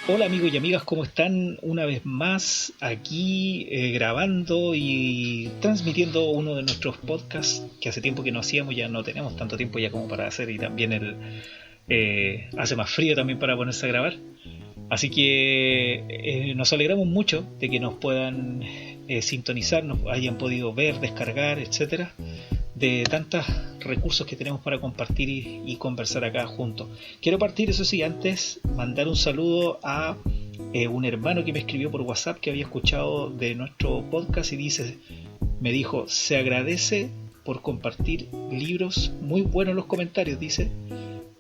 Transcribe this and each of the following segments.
Hola amigos y amigas, ¿cómo están? Una vez más aquí grabando y transmitiendo uno de nuestros podcasts que hace tiempo que no hacíamos, ya no tenemos tanto tiempo ya como para hacer y también hace más frío también para ponerse a grabar. Así que nos alegramos mucho de que nos puedan sintonizar, nos hayan podido ver, descargar, etcétera, de tantos recursos que tenemos para compartir y conversar acá juntos. Quiero partir, eso sí, antes mandar un saludo a un hermano que me escribió por WhatsApp que había escuchado de nuestro podcast y me dijo, se agradece por compartir libros, muy buenos los comentarios, dice,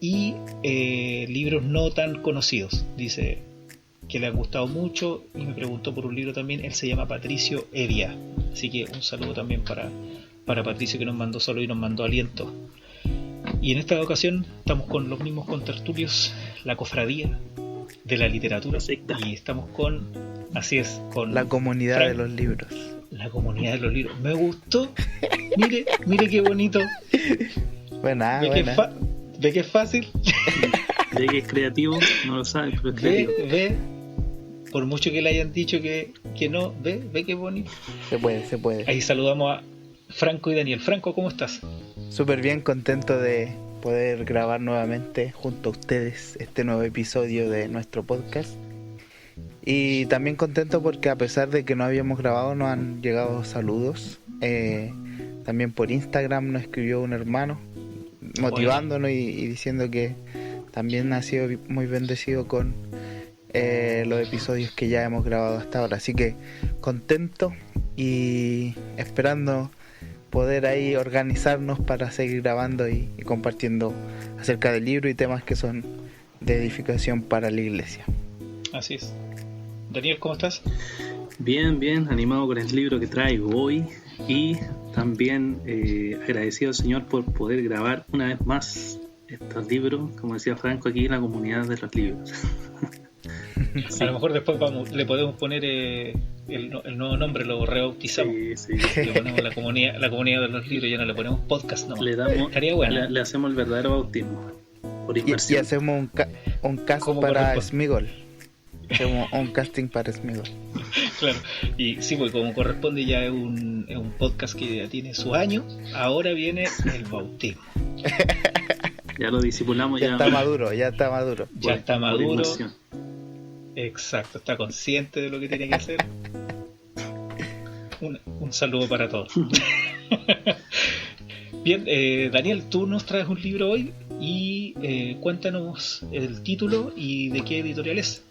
y libros no tan conocidos, dice que le han gustado mucho y me preguntó por un libro también. Él se llama Patricio Evia, así que un saludo también para Patricio, que nos mandó solo y nos mandó aliento. Y en esta ocasión estamos con los mismos contertulios, la cofradía de la literatura, y estamos con, así es, con la comunidad de los libros. La comunidad de los libros. Me gustó. Mire qué bonito. Buena. ¿Ve que es fácil? Ve que es creativo, no lo sabe, pero es creativo. Ve, por mucho que le hayan dicho que no, ve qué bonito. Se puede. Ahí saludamos a Franco y Daniel. Franco, ¿cómo estás? Súper bien, contento de poder grabar nuevamente junto a ustedes este nuevo episodio de nuestro podcast. Y también contento porque a pesar de que no habíamos grabado, nos han llegado saludos. También por Instagram nos escribió un hermano motivándonos y diciendo que también ha sido muy bendecido con los episodios que ya hemos grabado hasta ahora. Así que contento y esperando poder ahí organizarnos para seguir grabando y compartiendo acerca del libro y temas que son de edificación para la iglesia. Así es. Daniel, ¿cómo estás? Bien, animado con el libro que traigo hoy y también agradecido al Señor por poder grabar una vez más estos libros, como decía Franco, aquí en la comunidad de los libros. Sí. A lo mejor después le podemos poner el nuevo nombre, lo rebautizamos. Sí. Le ponemos la comunidad de los libros, ya no le ponemos podcast nomás. Estaría bueno. Le hacemos el verdadero bautismo por inmersión. Y hacemos un cast para Smigol. Hacemos un casting para Smigol. Claro, y sí, pues como corresponde, ya es un podcast que ya tiene sus años. Ahora viene el bautismo. Ya lo discipulamos. Ya está maduro. Ya está maduro. Exacto, está consciente de lo que tiene que hacer. Un saludo para todos. Bien, Daniel, tú nos traes un libro hoy y cuéntanos el título y de qué editorial es.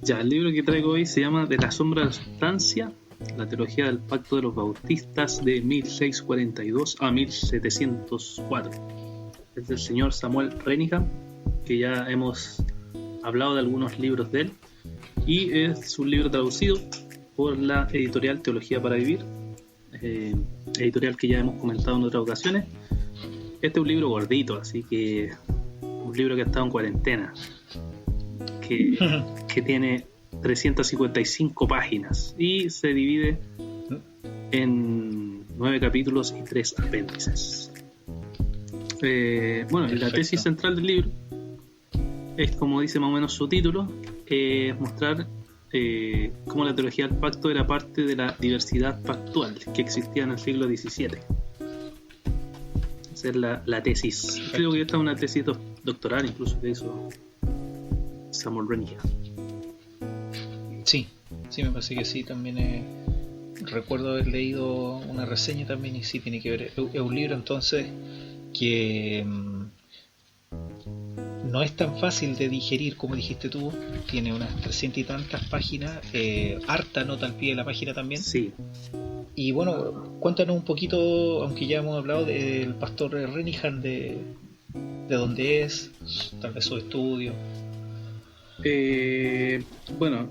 Ya, el libro que traigo hoy se llama De la sombra a la sustancia, la teología del pacto de los bautistas de 1642 a 1704. Es del señor Samuel Renihan, que ya hemos hablado de algunos libros de él, y es un libro traducido por la editorial Teología para Vivir, editorial que ya hemos comentado en otras ocasiones. Este es un libro gordito, así que un libro que ha estado en cuarentena, que tiene 355 páginas y se divide en 9 capítulos y 3 apéndices. Bueno, la tesis central del libro es, como dice más o menos su título, mostrar cómo la teología del pacto era parte de la diversidad pactual que existía en el siglo XVII. Esa es la tesis. Perfecto. Creo que esta es una tesis doctoral incluso que hizo Samuel Renihan. Sí, me parece que sí. También recuerdo haber leído una reseña también y sí tiene que ver. Es un libro entonces que no es tan fácil de digerir como dijiste tú. Tiene unas 300 y tantas páginas, harta nota al pie de la página también. Sí. Y bueno, cuéntanos un poquito, aunque ya hemos hablado del pastor Renihan, de dónde es, tal vez su estudio. Bueno,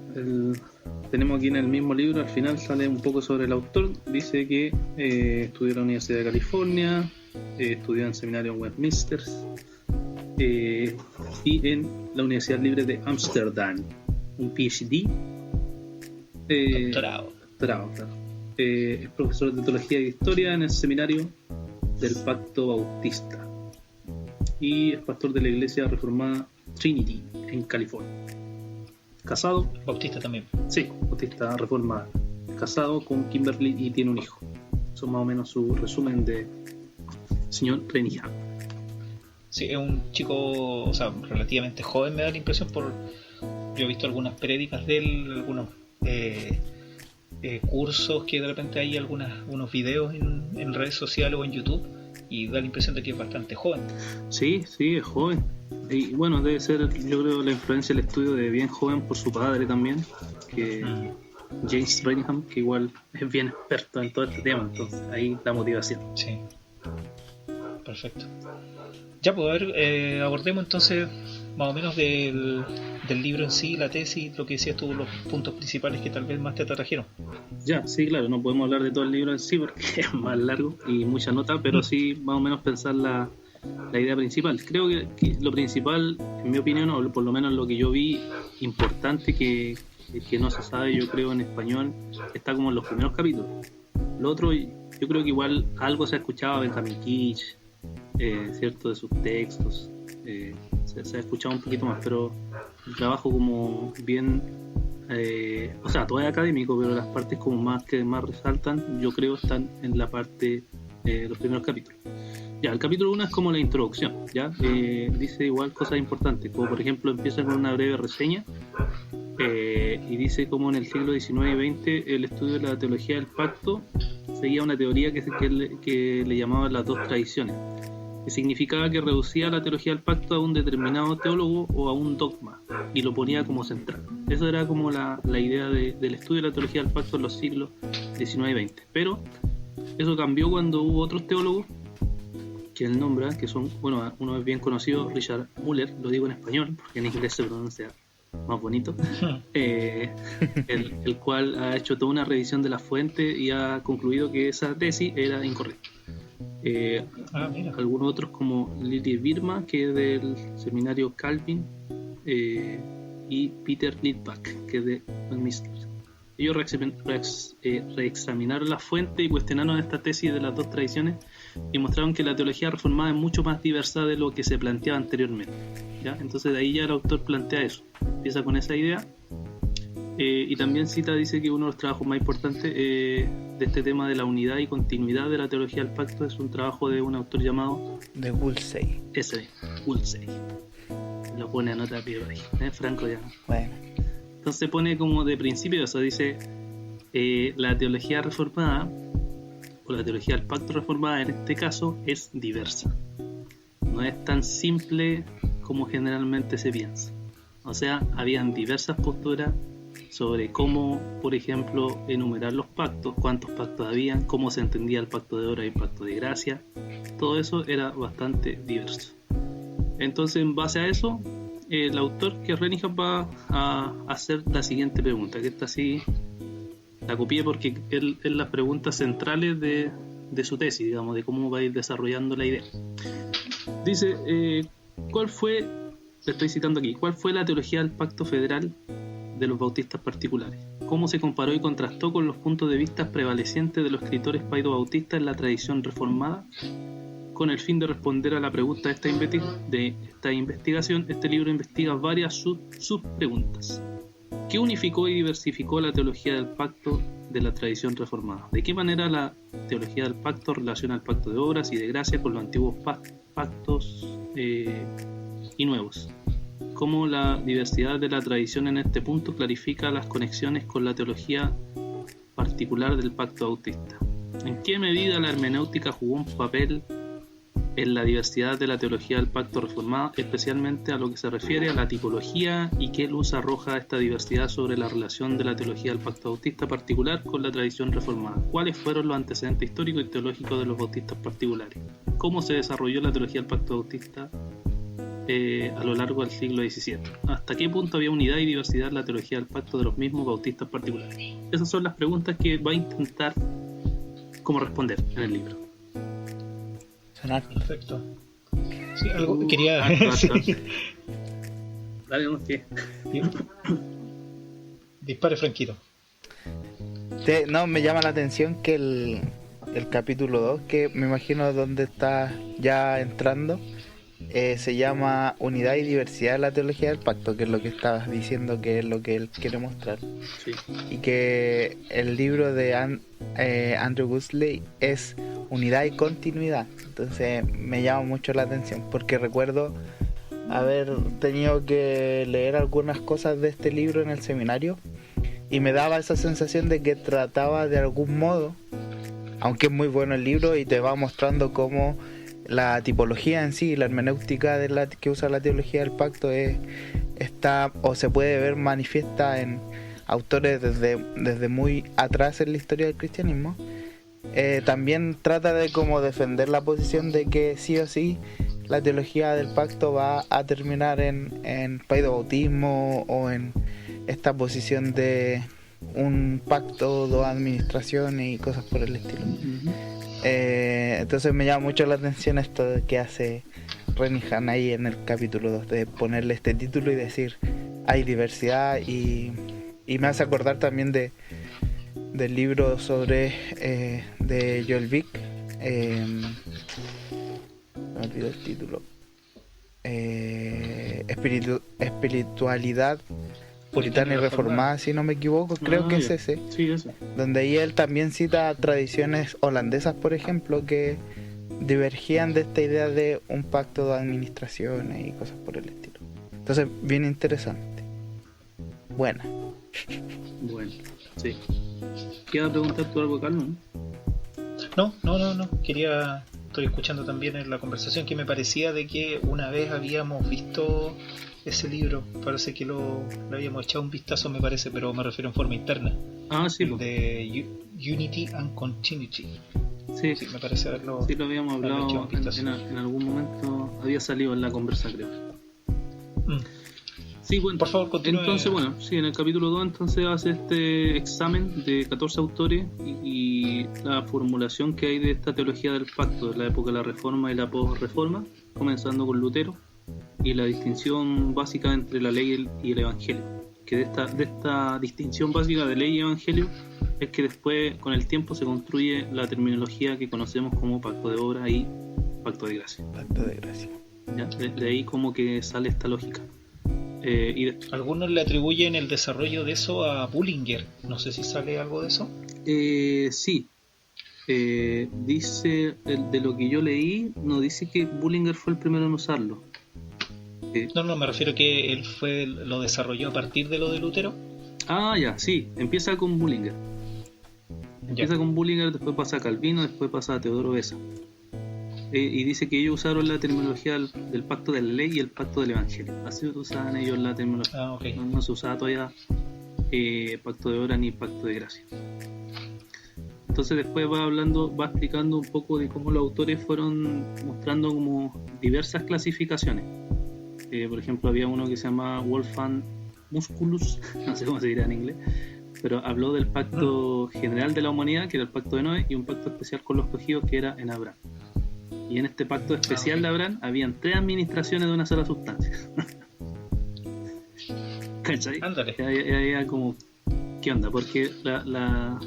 tenemos aquí en el mismo libro, al final sale un poco sobre el autor. Dice que estudió en la Universidad de California, estudió en seminario en Westminster y en la Universidad Libre de Ámsterdam, un PhD. Doctorado, claro. Es profesor de teología y historia en el seminario del Pacto Bautista y es pastor de la iglesia reformada Trinity en California. casado. Bautista también. Sí, Bautista reformada. Casado con Kimberly y tiene un hijo. Eso es más o menos su resumen de señor Renihan. Sí, es un chico, o sea, relativamente joven, me da la impresión. Yo he visto algunas prédicas de él, algunos cursos que de repente hay unos videos en redes sociales o en YouTube, y da la impresión de que es bastante joven. Sí, es joven. Y bueno, debe ser, yo creo, la influencia del estudio de bien joven por su padre también, que James Renihan, que igual es bien experto en todo este tema, entonces ahí la motivación. Sí, perfecto. Ya, pues, a ver, abordemos entonces más o menos del libro en sí, la tesis, lo que decías tú, los puntos principales que tal vez más te atrajeron. Ya, sí, claro, no podemos hablar de todo el libro en sí porque es más largo y mucha nota, pero sí más o menos pensar la idea principal. Creo que lo principal, en mi opinión, o por lo menos lo que yo vi importante que no se sabe, yo creo, en español, está como en los primeros capítulos. Lo otro, yo creo que igual algo se ha escuchado a Benjamin Kitch, cierto, de sus textos, se ha escuchado un poquito más, pero el trabajo como bien, o sea, todo es académico, pero las partes como más que más resaltan, yo creo, están en la parte de los primeros capítulos. Ya, el capítulo 1 es como la introducción, ¿ya? Dice igual cosas importantes, como por ejemplo empieza con una breve reseña y dice como en el siglo XIX y XX el estudio de la teología del pacto seguía una teoría que le llamaban las dos tradiciones, que significaba que reducía la teología del pacto a un determinado teólogo o a un dogma y lo ponía como central. Eso era como la idea del estudio de la teología del pacto en los siglos XIX y XX. Pero eso cambió cuando hubo otros teólogos que él nombra, que son, bueno, uno es bien conocido, Richard Muller, lo digo en español porque en inglés se pronuncia más bonito, el cual ha hecho toda una revisión de la fuente y ha concluido que esa tesis era incorrecta. Algunos otros como Lily Birma, que es del seminario Calvin, y Peter Lidbach, que es de Westminster. Ellos reexaminaron la fuente y cuestionaron esta tesis de las dos tradiciones y mostraron que la teología reformada es mucho más diversa de lo que se planteaba anteriormente, ¿ya? Entonces de ahí ya el autor plantea eso, empieza con esa idea, y también dice que uno de los trabajos más importantes de este tema de la unidad y continuidad de la teología del pacto es un trabajo de un autor llamado de Woolsey. Woolsey. Lo pone a nota de pie ahí, Franco ya. Bueno. Entonces pone como de principio, o sea, dice la teología reformada, o la teología del pacto reformada en este caso, es diversa. No es tan simple como generalmente se piensa. O sea, habían diversas posturas sobre cómo, por ejemplo, enumerar los pactos, cuántos pactos habían, cómo se entendía el pacto de obra y el pacto de gracia. Todo eso era bastante diverso. Entonces, en base a eso, el autor, que Renihan, va a hacer la siguiente pregunta, que esta sí la copié porque es las preguntas centrales de su tesis, digamos, de cómo va a ir desarrollando la idea. Dice, le estoy citando aquí, ¿cuál fue la teología del pacto federal de los bautistas particulares? ¿Cómo se comparó y contrastó con los puntos de vista prevalecientes de los escritores paido-bautistas en la tradición reformada? Con el fin de responder a la pregunta de esta investigación, este libro investiga varias subpreguntas. ¿Qué unificó y diversificó la teología del pacto de la tradición reformada? ¿De qué manera la teología del pacto relaciona el pacto de obras y de gracia con los antiguos pactos y nuevos? ¿Cómo la diversidad de la tradición en este punto clarifica las conexiones con la teología particular del pacto bautista? ¿En qué medida la hermenéutica jugó un papel en la diversidad de la teología del pacto reformada, especialmente a lo que se refiere a la tipología, y qué luz arroja esta diversidad sobre la relación de la teología del pacto bautista particular con la tradición reformada? ¿Cuáles fueron los antecedentes históricos y teológicos de los bautistas particulares? ¿Cómo se desarrolló la teología del pacto bautista a lo largo del siglo XVII? ¿Hasta qué punto había unidad y diversidad en la teología del pacto de los mismos bautistas particulares? Esas son las preguntas que va a intentar cómo responder en el libro. Perfecto. Sí, algo quería. Sí. Dale, no, ¿qué? Dispare, Franquito. No, me llama la atención que el capítulo 2, que me imagino donde está ya entrando, se llama Unidad y Diversidad de la Teología del Pacto, que es lo que estabas diciendo, que es lo que él quiere mostrar. Sí. Y que el libro de Andrew Goosley es Unidad y Continuidad. Entonces me llama mucho la atención, porque recuerdo haber tenido que leer algunas cosas de este libro en el seminario, y me daba esa sensación de que trataba de algún modo, aunque es muy bueno el libro y te va mostrando cómo la tipología en sí, la hermenéutica que usa la teología del pacto está o se puede ver manifiesta en autores desde muy atrás en la historia del cristianismo. También trata de como defender la posición de que sí o sí la teología del pacto va a terminar en paidobautismo o en esta posición de un pacto, dos administraciones y cosas por el estilo. Entonces me llama mucho la atención esto que hace Renihan ahí en el capítulo 2, de ponerle este título y decir hay diversidad, y me hace acordar también del libro sobre de Joel Vick, me olvidó el título, espiritualidad puritana y reformada, si no me equivoco, creo que es ese. Sí, ese. Donde ahí él también cita tradiciones holandesas, por ejemplo, que divergían de esta idea de un pacto de administraciones y cosas por el estilo. Entonces, bien interesante. Buena. Bueno, sí. ¿Quieres preguntar tú algo, Carlos? No. Estoy escuchando también en la conversación que me parecía de que una vez habíamos visto ese libro. Parece que lo habíamos echado un vistazo, me parece, pero me refiero en forma interna. Sí. El de Unity and Continuity. Sí, me parece haberlo. Sí, lo habíamos hablado en algún momento. Había salido en la conversa, creo. Sí, bueno, por favor, continúe. Entonces, bueno, sí, en el capítulo 2 entonces hace este examen de 14 autores y la formulación que hay de esta teología del pacto de la época de la Reforma y la post-Reforma, comenzando con Lutero, y la distinción básica entre la ley y el Evangelio. Que de esta distinción básica de ley y Evangelio es que después, con el tiempo, se construye la terminología que conocemos como pacto de obra y pacto de gracia. Pacto de gracia. ¿Ya? De ahí como que sale esta lógica. Algunos le atribuyen el desarrollo de eso a Bullinger. No sé si sale algo de eso. Sí. Dice, de lo que yo leí, no dice que Bullinger fue el primero en usarlo. No, me refiero que él lo desarrolló a partir de lo de Lutero. Ya, sí. Empieza con Bullinger. Con Bullinger, después pasa a Calvino, después pasa a Teodoro Beza. Y dice que ellos usaron la terminología del pacto de la ley y el pacto del Evangelio. Así usaban ellos la terminología. Okay. No se usaba todavía pacto de obra ni pacto de gracia. Entonces después va explicando un poco de cómo los autores fueron mostrando como diversas clasificaciones. Por ejemplo, había uno que se llama Wolfgang Musculus, no sé cómo se dirá en inglés, pero habló del pacto general de la humanidad, que era el pacto de Noé, y un pacto especial con los escogidos, que era en Abraham. Y en este pacto especial de Abraham habían 3 administraciones de una sola sustancia. ¿Cachai? Ándale. Era como, ¿qué onda? Porque la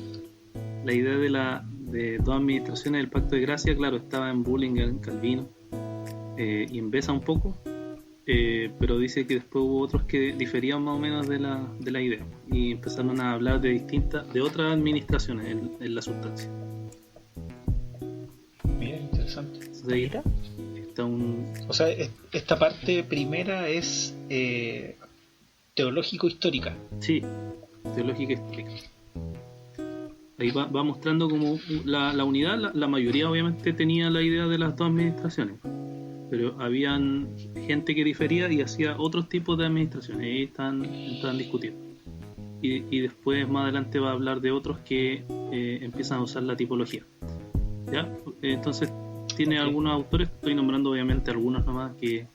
idea de 2 administraciones del pacto de gracia, claro, estaba en Bullinger, en Calvino, y en Beza un poco, pero dice que después hubo otros que diferían más o menos de la idea y empezaron a hablar de otras administraciones en la sustancia. Mira, interesante. Entonces, está o sea, esta parte primera es teológico-histórica. Sí, teológica histórica. Ahí va mostrando como la unidad, la mayoría obviamente tenía la idea de las 2 administraciones, pero habían gente que difería y hacía otros tipos de administraciones, y ahí están discutiendo. Y después más adelante va a hablar de otros que empiezan a usar la tipología. ¿Ya? Entonces tiene algunos autores, estoy nombrando obviamente algunos nomás que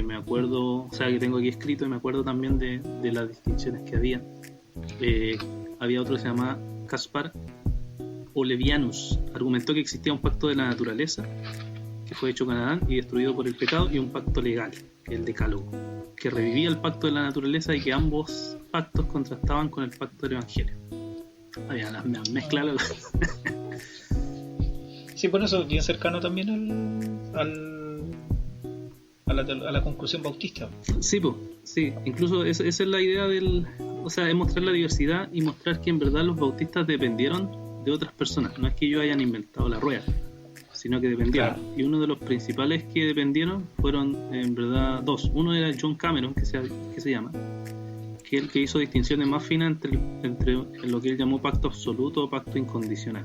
me acuerdo, o sea, que tengo aquí escrito, y me acuerdo también de las distinciones que había. Había otro que se llama Caspar Olevianus, argumentó que existía un pacto de la naturaleza que fue hecho con Adán y destruido por el pecado, y un pacto legal, que es el Decálogo, que revivía el pacto de la naturaleza y que ambos pactos contrastaban con el pacto del Evangelio. Había las mezclas. Sí, por eso bien cercano también al a la conclusión bautista. Sí, pues, sí. Incluso esa es la idea o sea, es mostrar la diversidad y mostrar que en verdad los bautistas dependieron de otras personas. No es que ellos hayan inventado la rueda, sino que dependieron. Claro. Y uno de los principales que dependieron fueron, en verdad, dos. Uno era John Cameron, que se llama, que el que hizo distinciones más finas entre lo que él llamó pacto absoluto o pacto incondicional.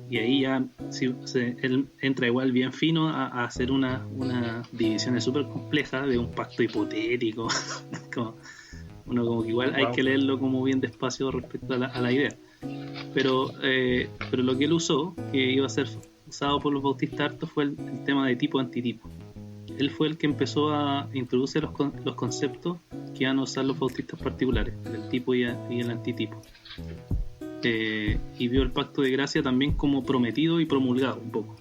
Y ahí ya él entra igual bien fino a hacer una división súper compleja de un pacto hipotético. Como que igual hay que leerlo como bien despacio respecto a la idea. Pero lo que él usó, que iba a ser usado por los bautistas hartos, fue el tema de tipo-antitipo. Él fue el que empezó a introducir los conceptos que iban a usar los bautistas particulares, el tipo y el antitipo. Y vio el pacto de gracia también como prometido y promulgado un poco.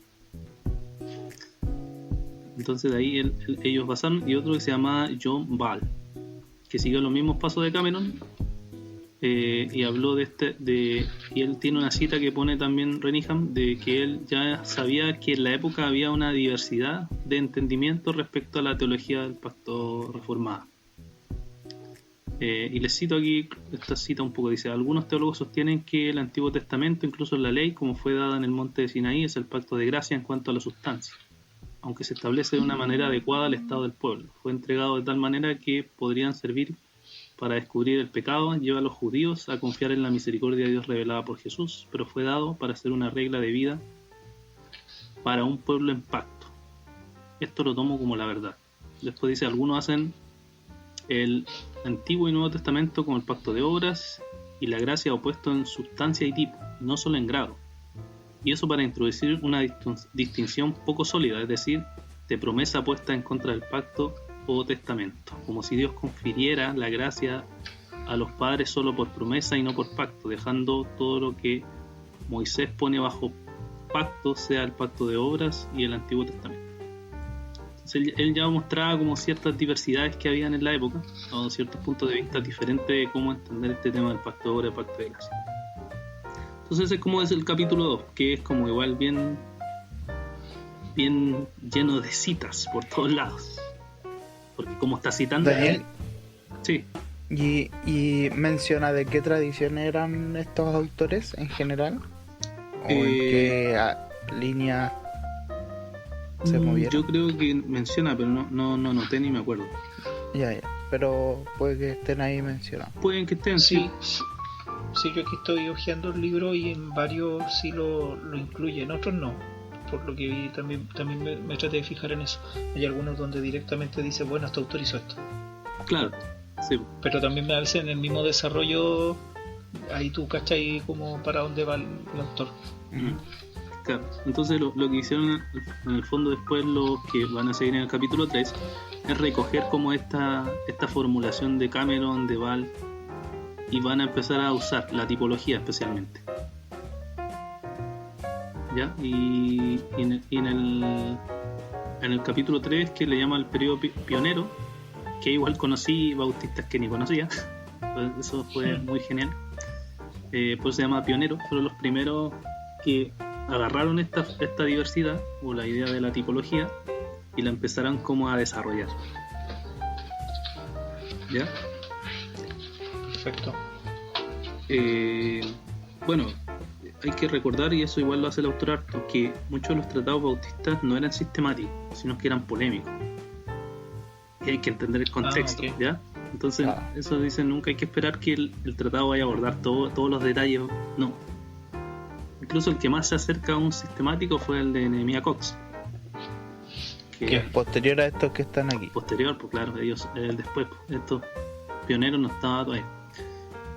Entonces de ahí ellos basaron, y otro que se llamaba John Ball, que siguió los mismos pasos de Cameron, y habló y él tiene una cita que pone también Renihan, de que él ya sabía que en la época había una diversidad de entendimiento respecto a la teología del pacto reformada. Y les cito aquí esta cita un poco, dice: algunos teólogos sostienen que el Antiguo Testamento, incluso la ley como fue dada en el monte de Sinaí, es el pacto de gracia en cuanto a la sustancia, aunque se establece de una manera adecuada al estado del pueblo. Fue entregado de tal manera que podrían servir para descubrir el pecado, lleva a los judíos a confiar en la misericordia de Dios revelada por Jesús, pero fue dado para ser una regla de vida para un pueblo en pacto. Esto lo tomo como la verdad. Después dice: algunos hacen el Antiguo y Nuevo Testamento como el pacto de obras y la gracia opuesto en sustancia y tipo, no solo en grado. Y eso para introducir una distinción poco sólida, es decir, de promesa puesta en contra del pacto o testamento, como si Dios confiriera la gracia a los padres solo por promesa y no por pacto, dejando todo lo que Moisés pone bajo pacto, sea el pacto de obras y el Antiguo Testamento. Entonces él ya mostraba como ciertas diversidades que habían en la época, o ciertos puntos de vista diferentes de cómo entender este tema del pacto de obras y el pacto de gracia. Entonces ese es como es el capítulo 2, que es como igual bien lleno de citas por todos lados, porque como está citando Daniel, sí. Y menciona de qué tradición eran estos autores en general, o en qué línea se movieron. Yo creo que menciona, pero no noté ni me acuerdo. Ya, pero puede que estén ahí mencionados. Pueden que estén, sí. Sí, yo aquí estoy hojeando el libro y en varios sí lo incluye, en otros no. Por lo que vi, también me traté de fijar en eso. Hay algunos donde directamente dice: bueno, este autor hizo esto. Claro, sí. Pero también a veces en el mismo desarrollo, ahí tú cachai como para dónde va el autor. Claro. Entonces lo que hicieron en el fondo después los que van a seguir en el capítulo 3 es recoger como esta formulación de Cameron, de Ball, y van a empezar a usar la tipología especialmente. ¿Ya? Y en el capítulo 3, que le llama el periodo pionero, que igual conocí bautistas que ni conocía, pues eso fue muy genial. Pues se llama pionero, fueron los primeros que agarraron esta diversidad o la idea de la tipología y la empezaron como a desarrollar. ¿Ya? Perfecto. Bueno, hay que recordar, y eso igual lo hace el autor harto, que muchos de los tratados bautistas no eran sistemáticos, sino que eran polémicos. Y hay que entender el contexto, okay. ¿Ya? Entonces, eso dice, nunca hay que esperar que el tratado vaya a abordar todos los detalles, no. Incluso el que más se acerca a un sistemático fue el de Nehemiah Cox. Que es posterior a estos que están aquí. Posterior, pues claro, ellos después, estos pioneros no estaban todavía.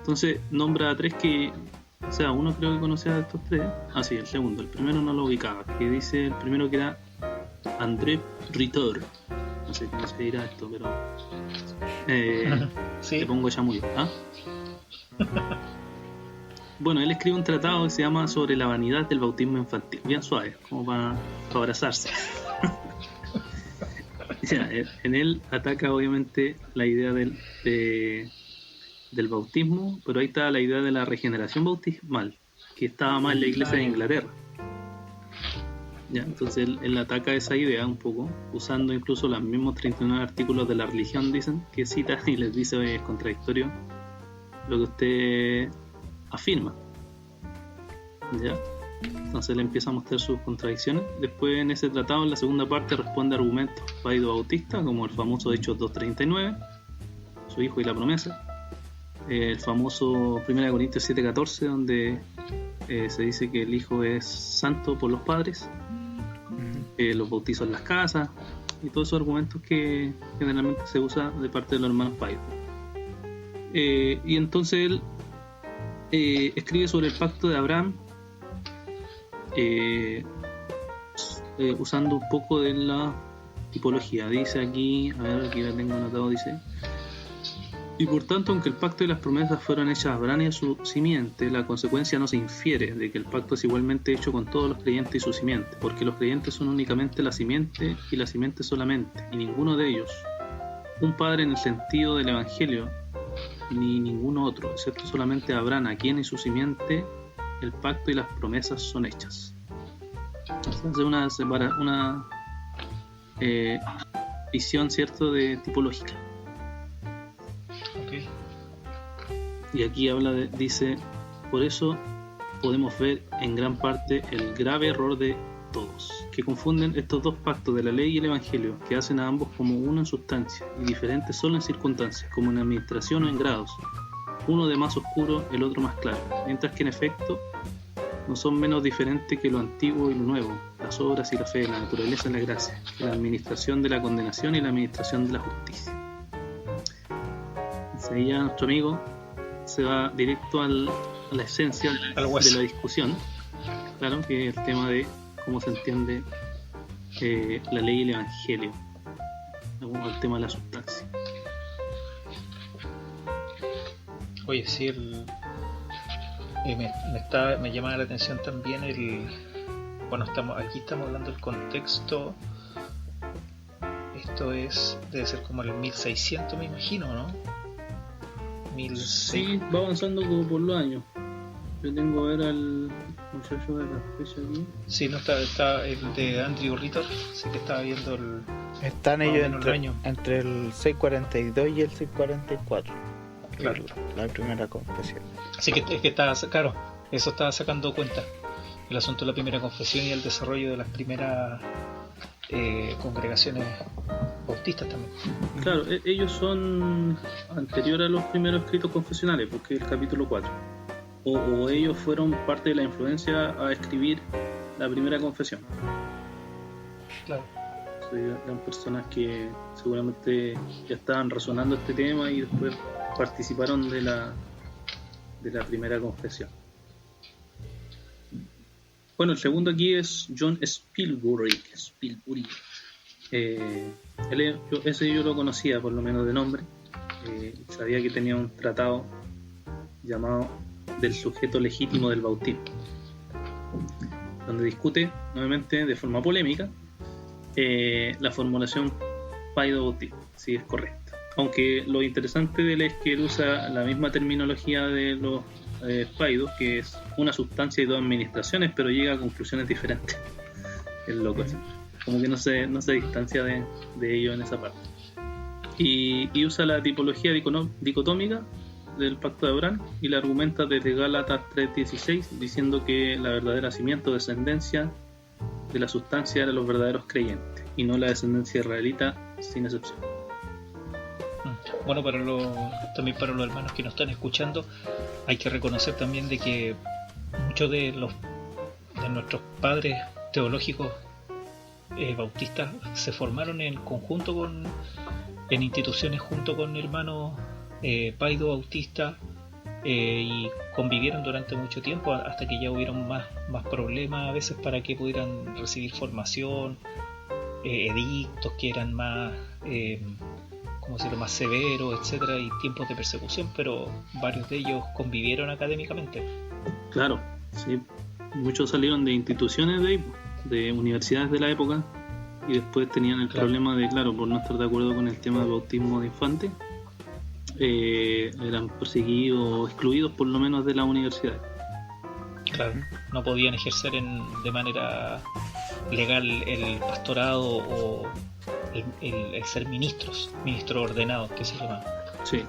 Entonces, nombra a tres que, o sea, uno creo que conocía a estos tres. Ah, sí, el segundo. El primero no lo ubicaba, que dice el primero que era André Ritter. No sé cómo se dirá esto, pero sí. Le pongo chamuyo. ¿Ah? Bueno, él escribe un tratado que se llama Sobre la vanidad del bautismo infantil, bien suave, como para abrazarse. Ya, en él ataca obviamente la idea del bautismo, pero ahí está la idea de la regeneración bautismal, que estaba más en la iglesia de Inglaterra. Ya, entonces él ataca esa idea un poco, usando incluso los mismos 39 artículos de la religión, dicen, que cita y les dice, oye, es contradictorio lo que usted afirma. ¿Ya? Entonces le empieza a mostrar sus contradicciones. Después en ese tratado, en la segunda parte, responde a argumentos paido-bautistas, como el famoso Hechos 2:39, su hijo y la promesa. El famoso 1 Corintios 7:14, donde se dice que el hijo es santo por los padres, los bautizos en las casas, y todos esos argumentos que generalmente se usa de parte de los hermanos paidos. Y entonces él escribe sobre el pacto de Abraham, usando un poco de la tipología. Dice aquí, a ver, aquí la tengo anotado, dice: y por tanto, aunque el pacto y las promesas fueron hechas a Abraham y a su simiente, la consecuencia no se infiere de que el pacto es igualmente hecho con todos los creyentes y su simiente, porque los creyentes son únicamente la simiente y la simiente solamente, y ninguno de ellos, un padre en el sentido del Evangelio, ni ninguno otro, excepto solamente Abraham, a quien y su simiente el pacto y las promesas son hechas. Entonces una visión, ¿cierto?, de tipológica. Okay. Y aquí dice, por eso podemos ver en gran parte el grave error de todos, que confunden estos dos pactos de la ley y el evangelio, que hacen a ambos como uno en sustancia y diferentes solo en circunstancias, como en administración o en grados, uno de más oscuro, el otro más claro, mientras que en efecto no son menos diferentes que lo antiguo y lo nuevo, las obras y la fe, la naturaleza y la gracia, que la administración de la condenación y la administración de la justicia. Entonces ahí ya nuestro amigo se va directo a la esencia de la discusión, claro, que es el tema de cómo se entiende la ley y el evangelio, el tema de la sustancia. Oye, sí, me llama la atención también bueno, aquí estamos hablando del contexto. Esto debe ser como el 1600, me imagino, ¿no? Sí, va avanzando como por los años. Yo tengo a ver al muchacho de la fecha aquí. Sí, no está el de Andrew Ritter, sí que estaba viendo están ellos entre el 642 y el 644. Claro. La primera confesión. Así que es que está, claro, eso estaba sacando cuenta. El asunto de la primera confesión y el desarrollo de las primeras congregaciones bautistas también. Claro, ellos son anteriores a los primeros escritos confesionales, porque es el capítulo 4. O ellos fueron parte de la influencia a escribir la primera confesión. Claro. Eran personas que seguramente ya estaban razonando este tema y después participaron de la primera confesión. Bueno, el segundo aquí es John Spilsbury. Ese yo lo conocía por lo menos de nombre. Sabía que tenía un tratado llamado Del sujeto legítimo del bautismo, donde discute nuevamente de forma polémica la formulación paido-bautismo, si es correcta. Aunque lo interesante de él es que él usa la misma terminología de los paidos, que es una sustancia y dos administraciones, pero llega a conclusiones diferentes. Es loco, ¿sí? Como que no se distancia de ello en esa parte. Y usa la tipología dicotómica del pacto de Abraham y la argumenta desde Gálatas 3:16, diciendo que la verdadera simiente o descendencia de la sustancia eran los verdaderos creyentes y no la descendencia israelita, sin excepción. Bueno, también para los hermanos que nos están escuchando, hay que reconocer también de que muchos de nuestros padres teológicos bautistas se formaron en conjunto en instituciones junto con hermanos paido bautistas y convivieron durante mucho tiempo hasta que ya hubieron más problemas a veces para que pudieran recibir formación, edictos que eran más más severos, etcétera, y tiempos de persecución, pero varios de ellos convivieron académicamente. Claro, sí, muchos salieron de instituciones de universidades de la época y después tenían el problema de, por no estar de acuerdo con el tema del bautismo de infantes, eran perseguidos o excluidos por lo menos de la universidad. Claro, no podían ejercer de manera legal el pastorado o el ser ministros ordenados, que se llama. Sí.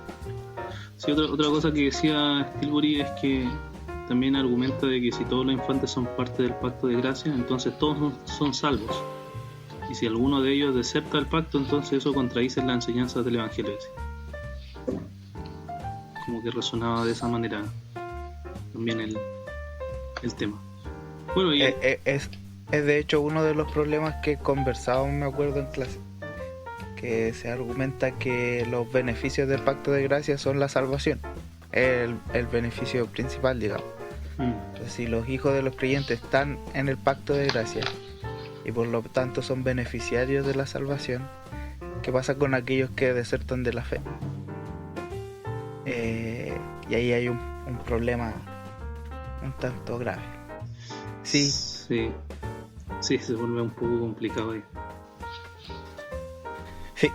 Sí, otra cosa que decía Stilbury es que también argumenta de que si todos los infantes son parte del pacto de gracia, entonces todos son salvos. Y si alguno de ellos deserta el pacto, entonces eso contradice las enseñanzas del Evangelio. Como que resonaba de esa manera también el tema. Bueno, y es de hecho uno de los problemas que conversábamos, me acuerdo, en clase, que se argumenta que los beneficios del pacto de gracia son la salvación, el beneficio principal, digamos. Entonces, si los hijos de los creyentes están en el pacto de gracia y por lo tanto son beneficiarios de la salvación, ¿qué pasa con aquellos que desertan de la fe? Y ahí hay un problema un tanto grave. Sí, se vuelve un poco complicado ahí. Sí,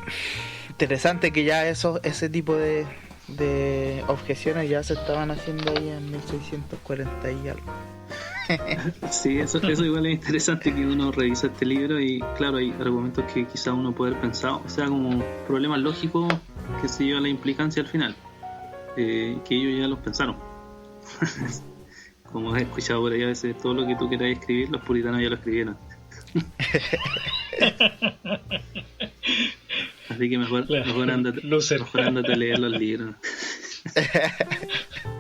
interesante que ya ese tipo de objeciones ya se estaban haciendo ahí en 1640 y algo. Sí, eso igual es interesante, que uno revisa este libro y claro, hay argumentos que quizá uno puede haber pensado, o sea, como problemas lógicos que se lleva la implicancia al final, que ellos ya los pensaron. Como has escuchado por ahí a veces, todo lo que tú quieras escribir, los puritanos ya lo escribieron. Así que mejor ándate a leer los libros.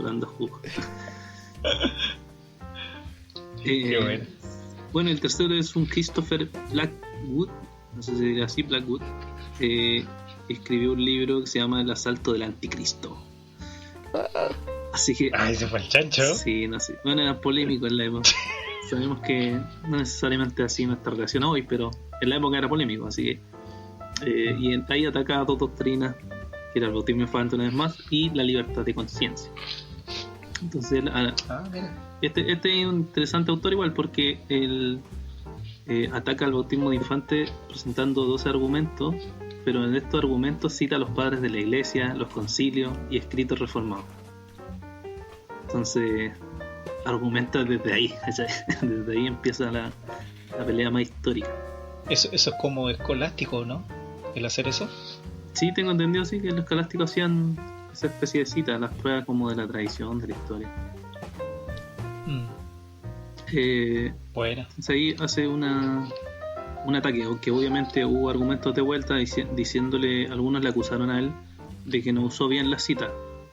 Dando jugo. Qué bueno. Bueno, el tercero es un Christopher Blackwood, no sé si diría así, Blackwood. Escribió un libro que se llama El asalto del anticristo. Así que... ese fue el chancho. Sí, no sé. Bueno, era polémico en la época. Sabemos que no necesariamente así no está relacionado hoy, pero en la época era polémico, así que... y ahí ataca a dos doctrinas, que era el bautismo infante una vez más y la libertad de conciencia. Entonces este es un interesante autor igual, porque él ataca al bautismo de infante presentando 12 argumentos, pero en estos argumentos cita a los padres de la iglesia, los concilios y escritos reformados. Entonces argumenta desde ahí desde ahí empieza la pelea más histórica. Eso es como escolástico, ¿no? El hacer eso. Sí, tengo entendido, sí, que los escolásticos hacían esa especie de cita, las pruebas como de la tradición, de la historia. Bueno. Entonces ahí hace un ataque, aunque obviamente hubo argumentos de vuelta diciéndole, algunos le acusaron a él de que no usó bien la cita,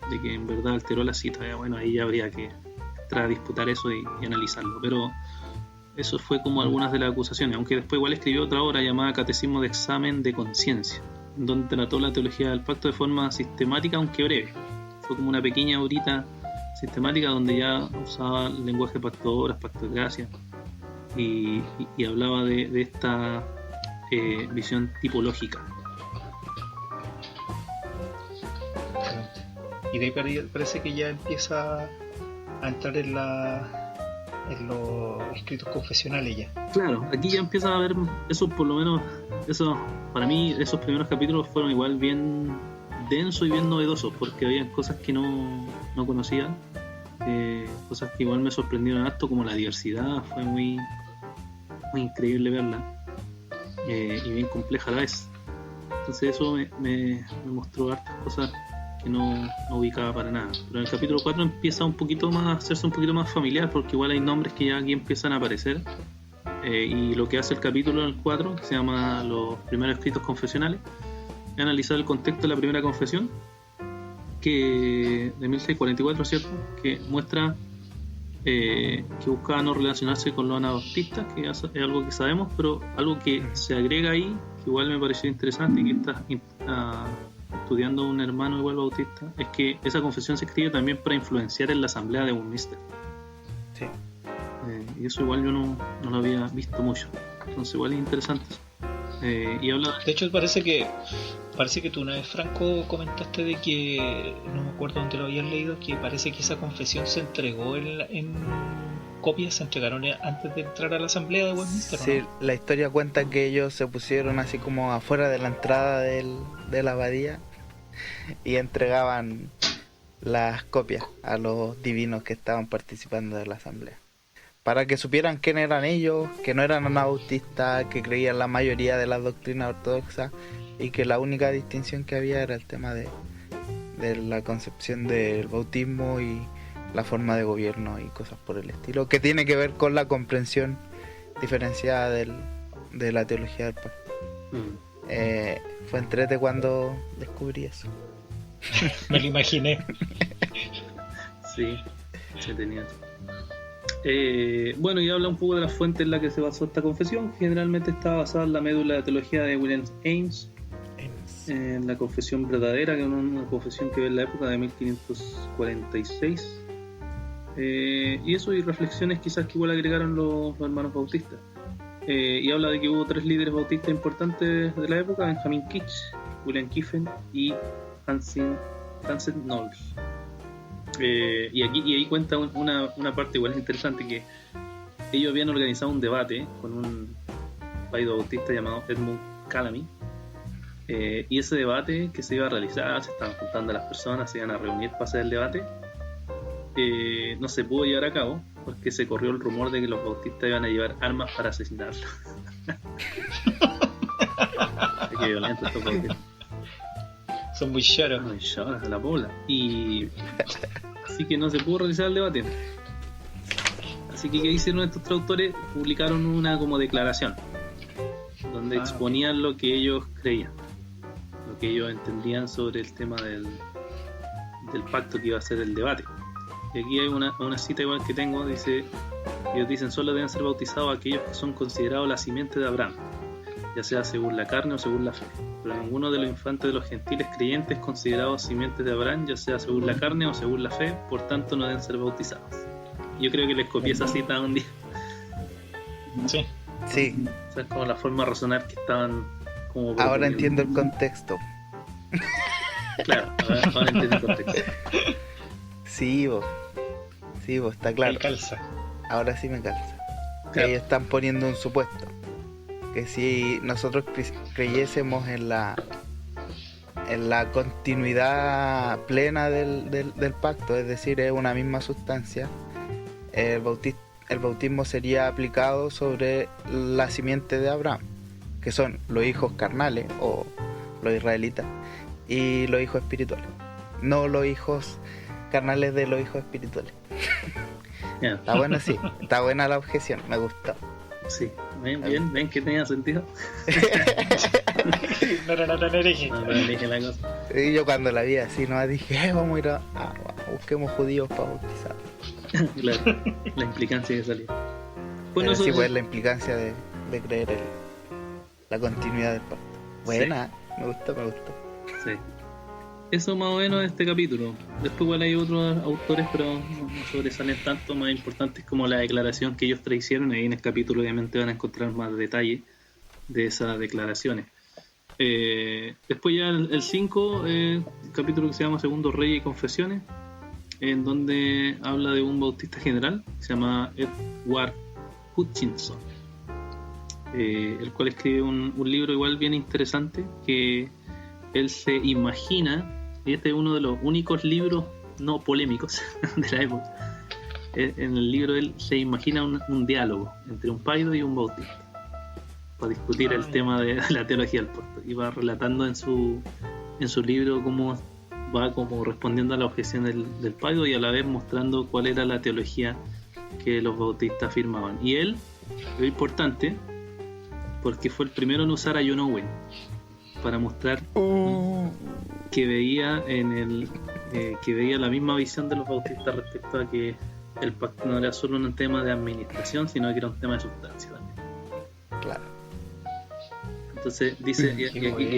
de que en verdad alteró la cita. Bueno, ahí ya habría que entrar a disputar eso y analizarlo, pero eso fue como algunas de las acusaciones, aunque después igual escribió otra obra llamada Catecismo de Examen de Conciencia, donde trató la teología del pacto de forma sistemática, aunque breve. Fue como una pequeña horita sistemática donde ya usaba el lenguaje de pacto de gracia y hablaba de esta visión tipológica. Y de ahí parece que ya empieza a entrar en los escritos confesionales ya. Claro, aquí ya empieza a ver eso, por lo menos eso, para mí esos primeros capítulos fueron igual bien densos y bien novedosos, porque había cosas que no conocía, cosas que igual me sorprendieron harto, como la diversidad. Fue muy increíble verla, y bien compleja a la vez. Entonces eso me mostró hartas cosas que no ubicaba para nada. Pero en el capítulo 4 empieza un poquito más a hacerse un poquito más familiar, porque igual hay nombres que ya aquí empiezan a aparecer, y lo que hace el capítulo en el 4, que se llama Los primeros escritos confesionales, es analizar el contexto de la primera confesión, que de 1644, ¿cierto?, que muestra que buscaba no relacionarse con los anabaptistas, que es algo que sabemos, pero algo que se agrega ahí, que igual me pareció interesante y que está estudiando un hermano igual bautista, es que esa confesión se escribe también para influenciar en la asamblea de Westminster. Sí. Y eso igual yo no lo había visto mucho, entonces igual es interesante eso. Y habla... De hecho parece que tú una vez, Franco, comentaste de que, no me acuerdo dónde lo habías leído, que parece que esa confesión se entregó en copias, se entregaron antes de entrar a la asamblea de Westminster, ¿no? Sí, la historia cuenta que ellos se pusieron así como afuera de la entrada de la abadía y entregaban las copias a los divinos que estaban participando de la asamblea. para que supieran quién eran ellos, que no eran anabautistas, que creían la mayoría de las doctrinas ortodoxas y que la única distinción que había era el tema de la concepción del bautismo y la forma de gobierno y cosas por el estilo, que tiene que ver con la comprensión diferenciada de la teología del pacto. Fue entrete cuando descubrí eso. Me lo imaginé. Sí, se tenía. Bueno, y habla un poco de la fuente en la que se basó esta confesión, que generalmente está basada en la médula de teología de William Ames, en la confesión verdadera, que es una confesión que ve en la época de 1546. Y eso, y reflexiones quizás que igual agregaron los hermanos bautistas. Y habla de que hubo 3 líderes bautistas importantes de la época: Benjamin Kitch, William Kiffen y Hansen Knowles. Y ahí cuenta una parte igual interesante, que ellos habían organizado un debate con un paido bautista llamado Edmund Calamy, y ese debate que se iba a realizar, se estaban juntando las personas, se iban a reunir para hacer el debate, no se pudo llevar a cabo porque se corrió el rumor de que los bautistas iban a llevar armas para asesinarlo. Qué violento estos bautistas. Son muy choros. Muy choros a la bola. Y así que no se pudo realizar el debate. Así que, ¿qué hicieron estos traductores? Publicaron una como declaración donde exponían lo que ellos creían, lo que ellos entendían sobre el tema del pacto que iba a ser el debate. Y aquí hay una cita igual que tengo, dice: ellos dicen, solo deben ser bautizados aquellos que son considerados la simiente de Abraham, ya sea según la carne o según la fe, pero ninguno de los infantes de los gentiles creyentes considerados simientes de Abraham, ya sea según la carne o según la fe, por tanto no deben ser bautizados. Yo creo que les copié esa cita un día. Sí. Sí. O sea, es como la forma de razonar que estaban como... Ahora entiendo el contexto. Claro, ahora entiendo el contexto. Sí, vos, está claro. Ahí calza. Ahora sí me calza. Claro. Ellos están poniendo un supuesto. Que si nosotros creyésemos en la continuidad plena del pacto, es decir, es una misma sustancia, el bautismo sería aplicado sobre la simiente de Abraham, que son los hijos carnales o los israelitas y los hijos espirituales, no los hijos carnales de los hijos espirituales. Yeah. Está bueno, sí, está buena la objeción, me gustó. Sí, ven que tenía sentido. No era tan hereje. No, pero dije la cosa. Y yo cuando la vi así, no dije, vamos a ir busquemos judíos para bautizar. Claro, la implicancia que salió. Bueno, Pero eso sí, es pues la implicancia de creer en la continuidad del pacto. Buena, sí. Me gustó. Sí. Eso más o menos de este capítulo. Después igual hay otros autores, pero no sobresalen tanto, más importantes como la declaración que ellos hicieron. Ahí en el capítulo obviamente van a encontrar más detalle de esas declaraciones. Después ya el 5, capítulo que se llama Segundo Rey y Confesiones, en donde habla de un bautista general que se llama Edward Hutchinson, el cual escribe un libro igual bien interesante, que él se imagina, y este es uno de los únicos libros no polémicos de la época. En el libro él se imagina un diálogo entre un paido y un bautista para discutir el tema de la teología del pacto, y va relatando en su libro cómo va como respondiendo a la objeción del paido y a la vez mostrando cuál era la teología que los bautistas afirmaban. Y él, es importante porque fue el primero en usar a John Owen para mostrar que veía que veía la misma visión de los bautistas respecto a que el pacto no era solo un tema de administración, sino que era un tema de sustancia también. Claro. Entonces dice, y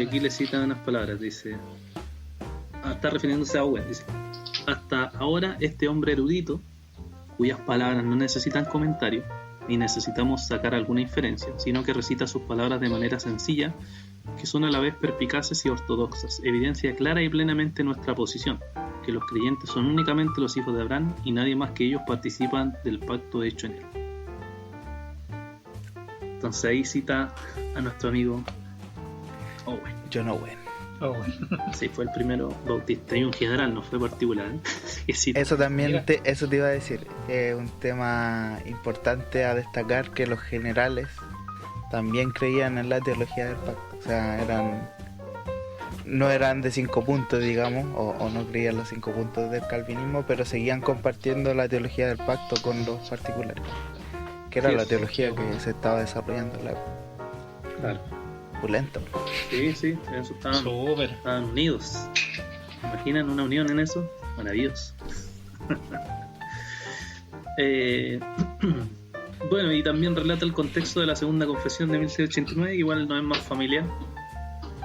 aquí le citan unas palabras, dice, está refiriéndose a Owen, dice: hasta ahora este hombre erudito, cuyas palabras no necesitan comentario ni necesitamos sacar alguna inferencia, sino que recita sus palabras de manera sencilla, que son a la vez perspicaces y ortodoxas, evidencia clara y plenamente nuestra posición, que los creyentes son únicamente los hijos de Abraham y nadie más que ellos participan del pacto hecho en él. Entonces ahí cita a nuestro amigo Owen. John Owen. Oh, Sí, fue el primero bautista y un general, no fue particular. Sí, Eso también Mira. eso te iba a decir. Un tema importante a destacar, que los generales también creían en la teología del pacto. O sea, no eran de 5 puntos, digamos, o no creían los 5 puntos del calvinismo, pero seguían compartiendo la teología del pacto con los particulares, que era Sí, la es. teología que se estaba desarrollando en la época. Claro. Pulento. Sí, en eso súper. estaban unidos. ¿Se imaginan una unión en eso? Maravilloso. Bueno, y también relata el contexto de la segunda confesión de 1689, igual no es más familiar,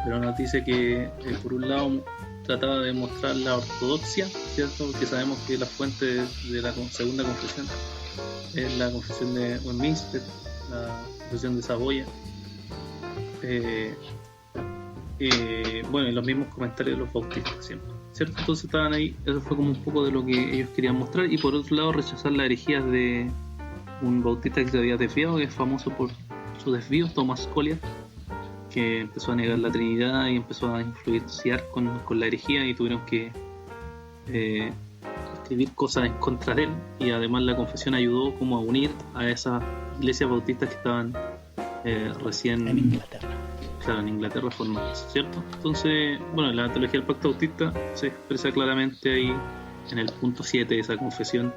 pero nos dice que por un lado trataba de mostrar la ortodoxia, ¿cierto? Porque sabemos que la fuente de la segunda confesión es la confesión de Westminster, la confesión de Saboya. Bueno, y los mismos comentarios de los bautistas siempre, ¿cierto? Entonces estaban ahí, eso fue como un poco de lo que ellos querían mostrar, y por otro lado rechazar las herejías de un bautista que se había desviado, que es famoso por su desvío, Thomas Collier, que empezó a negar la Trinidad y empezó a influenciar con la herejía, y tuvieron que escribir cosas en contra de él, y además la confesión ayudó como a unir a esas iglesias bautistas que estaban recién En Inglaterra. Claro, en Inglaterra formadas, ¿cierto? Entonces, bueno, la teología del pacto bautista se expresa claramente ahí en el punto 7 de esa confesión,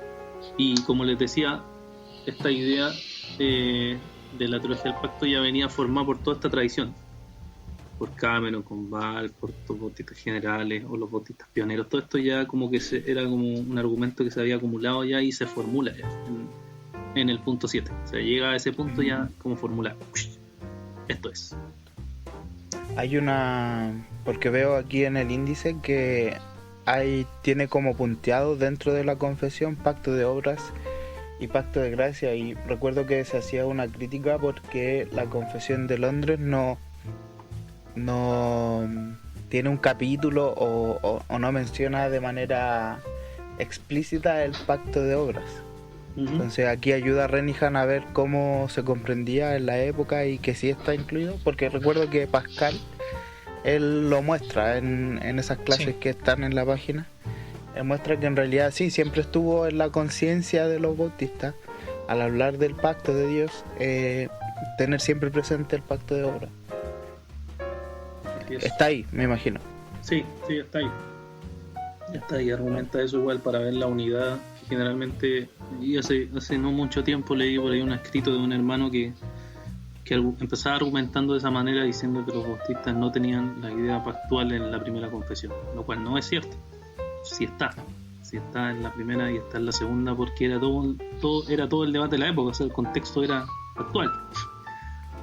y como les decía, esta idea de la teología del pacto ya venía formada por toda esta tradición, por Cameron, con Val, por los bautistas generales o los bautistas pioneros. Todo esto ya como que era como un argumento que se había acumulado ya y se formula ya en el punto 7. O sea, llega a ese punto ya como formulado. Esto es. Hay porque veo aquí en el índice que tiene como punteado dentro de la confesión pacto de obras y pacto de gracia, y recuerdo que se hacía una crítica porque la confesión de Londres no tiene un capítulo o no menciona de manera explícita el pacto de obras. Entonces aquí ayuda a Renihan a ver cómo se comprendía en la época y que sí está incluido, porque recuerdo que Pascal, él lo muestra en esas clases Sí. que están en la página. Él muestra que en realidad sí, siempre estuvo en la conciencia de los bautistas, al hablar del pacto de Dios, tener siempre presente el pacto de obra. Está ahí, me imagino. Sí, está ahí. Ya está ahí, argumenta eso igual para ver la unidad. Generalmente, y hace no mucho tiempo leí por ahí un escrito de un hermano que empezaba argumentando de esa manera, diciendo que los bautistas no tenían la idea pactual en la primera confesión, lo cual no es cierto. Sí está en la primera y está en la segunda, porque era todo el debate de la época, o sea, el contexto era actual.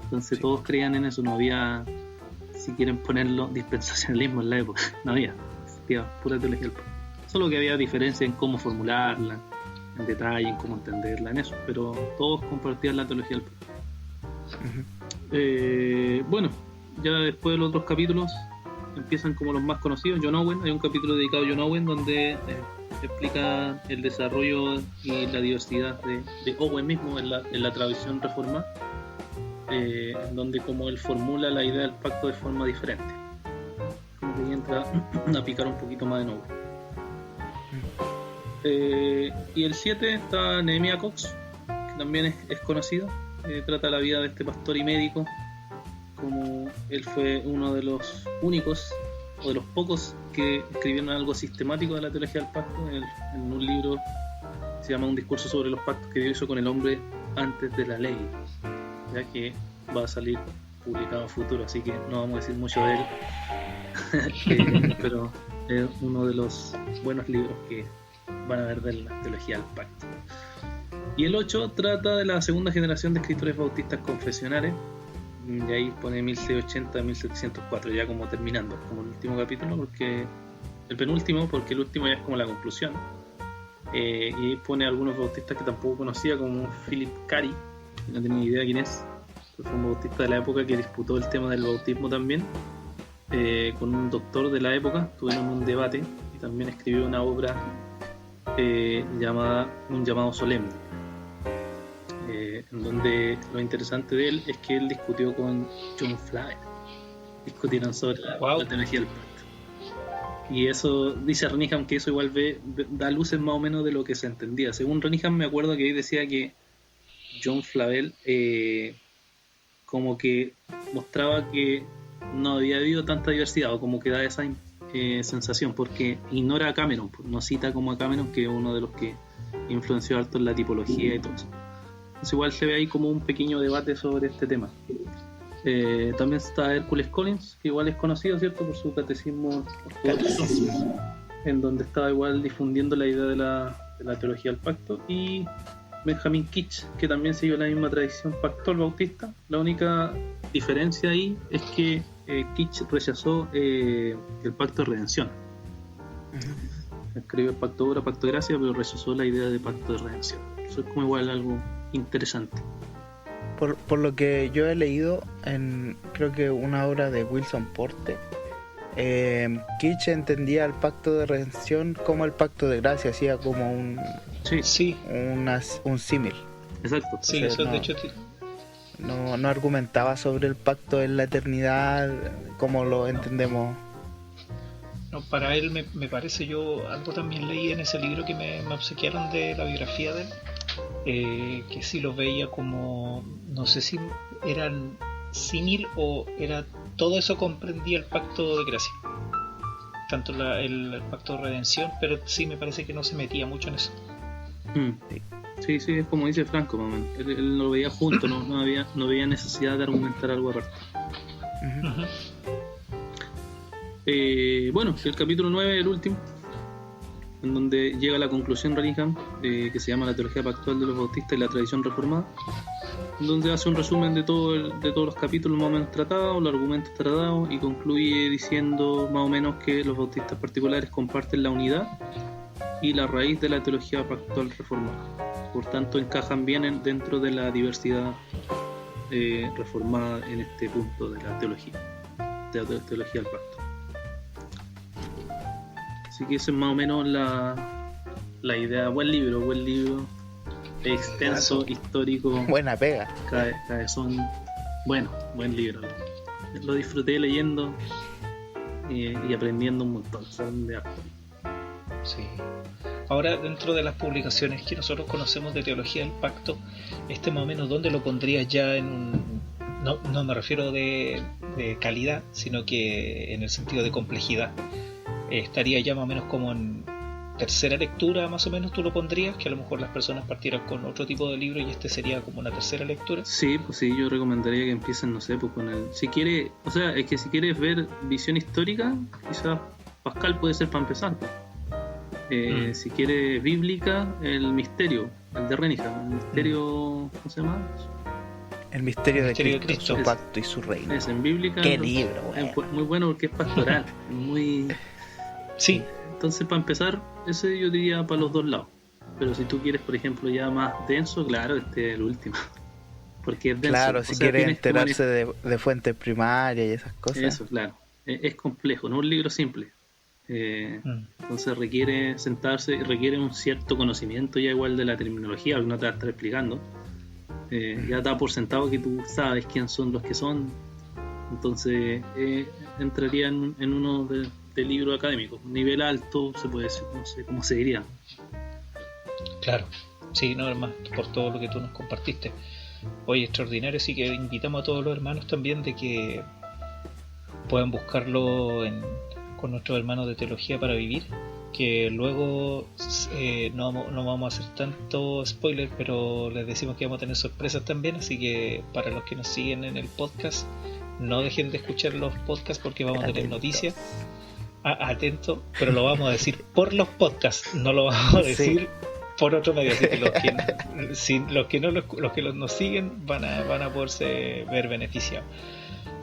Entonces todos creían en eso, no había, si quieren ponerlo, dispensacionalismo en la época, no había pura teología del pacto. Solo que había diferencia en cómo formularla, en detalle, en cómo entenderla, en eso, pero todos compartían la teología del pacto. Bueno, ya después de los otros capítulos empiezan como los más conocidos. John Owen, hay un capítulo dedicado a John Owen donde explica el desarrollo y la diversidad de Owen mismo en la tradición reformada, en donde como él formula la idea del pacto de forma diferente, como que entra a picar un poquito más en Owen. Y el 7 está Nehemiah Cox, que también es conocido. Trata la vida de este pastor y médico, como él fue uno de los únicos o de los pocos que escribieron algo sistemático de la teología del pacto en un libro que se llama Un discurso sobre los pactos que Dios hizo con el hombre antes de la ley, ya que va a salir publicado a futuro, así que no vamos a decir mucho de él. Pero es uno de los buenos libros que van a ver de la teología del pacto. Y el 8 trata de la segunda generación de escritores bautistas confesionales, y ahí pone 1680 a 1704, ya como terminando, como el último capítulo, el penúltimo, porque el último ya es como la conclusión. Y pone a algunos bautistas que tampoco conocía, como Philip Carey, que no tenía ni idea quién es, fue un bautista de la época que disputó el tema del bautismo también, con un doctor de la época, tuvieron un debate, y también escribió una obra llamada Un llamado solemne, en donde lo interesante de él es que él discutió con John Flyer, discutieron sobre la teología del pacto. Y eso, dice Renihan, que eso igual da luces más o menos de lo que se entendía. Según Renihan, me acuerdo que ahí decía que John Flavel como que mostraba que no había habido tanta diversidad, o como que da esa sensación, porque ignora a Cameron, no cita como a Cameron, que es uno de los que influenció harto en la tipología y todo eso. Entonces igual se ve ahí como un pequeño debate sobre este tema. También está Hércules Collins, que igual es conocido, ¿cierto?, por su catecismo ortodoxo, en donde estaba igual difundiendo la idea de la teología del pacto, y Benjamin Kitch, que también siguió la misma tradición pactual bautista. La única diferencia ahí es que Kitch rechazó el pacto de redención. Escribió el pacto de obra, pacto de gracia, pero rechazó la idea de pacto de redención. Eso es como igual algo interesante. Por lo que yo he leído en, creo que una obra de Wilson Porte, Kitch entendía el pacto de redención como el pacto de gracia, hacía como un símil. Exacto. Sí, Entonces, eso de hecho no argumentaba sobre el pacto en la eternidad como lo entendemos. no, para él me parece, yo algo también leí en ese libro que me obsequiaron de la biografía de él, que sí lo veía como, no sé si eran símil o era, todo eso comprendía el pacto de gracia, tanto el pacto de redención, pero sí me parece que no se metía mucho en eso. Sí, es como dice Franco, él lo veía junto, no había necesidad de argumentar algo aparte. Bueno, el capítulo 9, el último, en donde llega a la conclusión Renihan, que se llama La teología pactual de los bautistas y la tradición reformada, donde hace un resumen de todos los capítulos más o menos tratados, los argumentos tratados, y concluye diciendo más o menos que los bautistas particulares comparten la unidad y la raíz de la teología pactual reformada. Por tanto, encajan bien dentro de la diversidad reformada en este punto de la teología del pacto. Así que esa es más o menos la idea. Buen libro, extenso, histórico. Buena pega. Cabezón. Bueno, buen libro. Lo disfruté leyendo y aprendiendo un montón. De harto. Sí. Ahora, dentro de las publicaciones que nosotros conocemos de teología del pacto, más o menos, ¿dónde lo pondrías ya en un... No me refiero de calidad, sino que en el sentido de complejidad? Estaría ya más o menos como en tercera lectura, más o menos tú lo pondrías, que a lo mejor las personas partieran con otro tipo de libro y este sería como una tercera lectura. Sí, pues sí, yo recomendaría que empiecen, no sé, pues con el... Si quieres ver visión histórica, quizás Pascal puede ser para empezar. Si quieres bíblica, el misterio, el de Renihan, el misterio, ¿cómo se llama? El misterio de Cristo, su pacto y su reino. Es en bíblica. Qué libro, es muy bueno porque es pastoral, muy... Sí. Entonces, para empezar, ese yo diría para los dos lados. Pero si tú quieres, por ejemplo, ya más denso, claro, este es el último. Porque es denso. Claro, si quieres enterarse de fuentes primarias y esas cosas. Eso, claro. Es complejo, no es un libro simple. Entonces requiere sentarse, requiere un cierto conocimiento ya igual de la terminología, porque no te va a estar explicando. Ya da por sentado que tú sabes quién son los que son. Entonces entraría en uno de libro académico, nivel alto, se puede decir, no sé cómo se diría. Claro, sí, no, hermano, por todo lo que tú nos compartiste. Oye, extraordinario, sí, que invitamos a todos los hermanos también de que puedan buscarlo con nuestros hermanos de Teología para Vivir, que luego no vamos a hacer tanto spoiler, pero les decimos que vamos a tener sorpresas también, así que para los que nos siguen en el podcast, no dejen de escuchar los podcasts porque vamos a tener noticias. Atento, pero lo vamos a decir por los podcasts, no lo vamos a decir por otro medio, así que los que nos siguen van a poderse ver beneficiados.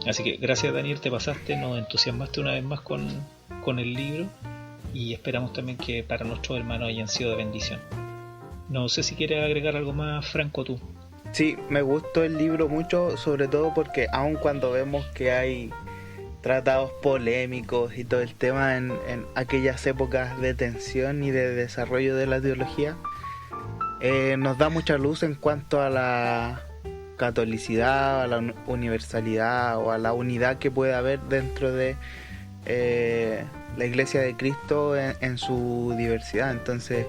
Así que gracias, Daniel, te pasaste, nos entusiasmaste una vez más con el libro y esperamos también que para nuestros hermanos hayan sido de bendición. No sé si quieres agregar algo más, Franco, tú. Sí, me gustó el libro mucho, sobre todo porque aun cuando vemos que hay tratados polémicos y todo el tema en aquellas épocas de tensión y de desarrollo de la teología, nos da mucha luz en cuanto a la catolicidad, a la universalidad o a la unidad que puede haber dentro de la Iglesia de Cristo en su diversidad. Entonces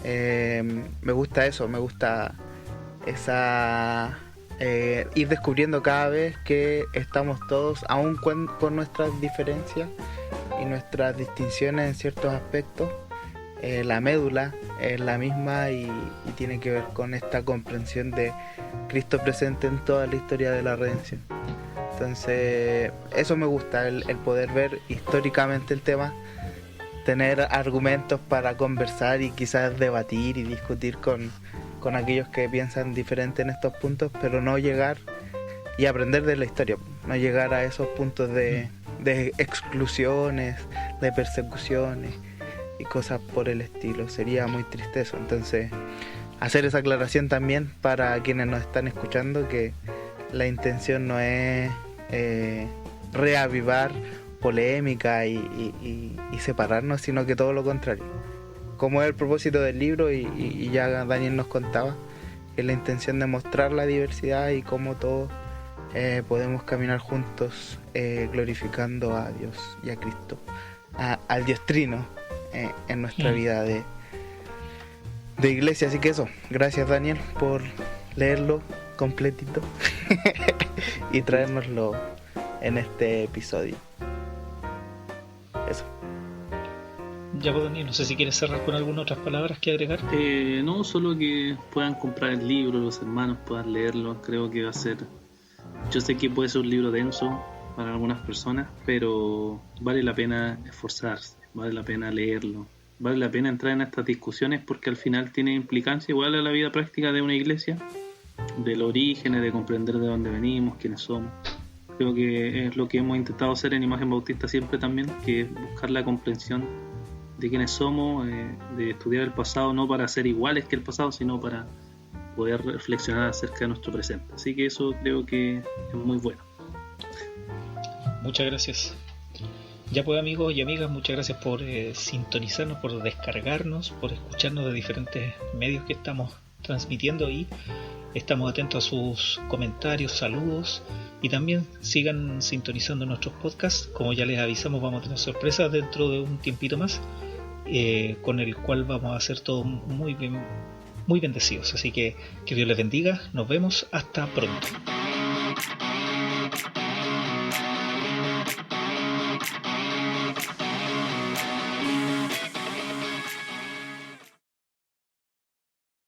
me gusta eso, me gusta esa ir descubriendo cada vez que estamos todos, aún con nuestras diferencias y nuestras distinciones en ciertos aspectos, la médula es la misma y tiene que ver con esta comprensión de Cristo presente en toda la historia de la redención. Entonces eso me gusta, el poder ver históricamente el tema, tener argumentos para conversar y quizás debatir y discutir con aquellos que piensan diferente en estos puntos, pero no llegar y aprender de la historia, no llegar a esos puntos de exclusiones, de persecuciones y cosas por el estilo. Sería muy triste eso. Entonces hacer esa aclaración también para quienes nos están escuchando, que la intención no es reavivar polémica y separarnos, sino que todo lo contrario, como es el propósito del libro, y ya Daniel nos contaba, que es la intención de mostrar la diversidad y cómo todos podemos caminar juntos glorificando a Dios y a Cristo, al Dios Trino en nuestra vida de iglesia. Así que eso, gracias Daniel por leerlo completito y traérnoslo en este episodio. Eso. Ya, pues, Daniel, no sé si quieres cerrar con algunas otras palabras que agregar. No, solo que puedan comprar el libro, los hermanos puedan leerlo. Creo que va a ser, yo sé que puede ser un libro denso para algunas personas, pero vale la pena esforzarse, vale la pena leerlo, vale la pena entrar en estas discusiones, porque al final tiene implicancia igual a la vida práctica de una iglesia, del origen, de comprender de dónde venimos, quiénes somos. Creo que es lo que hemos intentado hacer en Imagen Bautista siempre también, que es buscar la comprensión de quiénes somos, de estudiar el pasado, no para ser iguales que el pasado, sino para poder reflexionar acerca de nuestro presente. Así que eso creo que es muy bueno. Muchas gracias. Ya pues, amigos y amigas, muchas gracias por sintonizarnos, por descargarnos, por escucharnos de diferentes medios que estamos transmitiendo, y estamos atentos a sus comentarios, saludos, y también sigan sintonizando nuestros podcasts. Como ya les avisamos, vamos a tener sorpresas dentro de un tiempito más, con el cual vamos a hacer todo muy bendecidos. Así que Dios les bendiga, nos vemos, hasta pronto.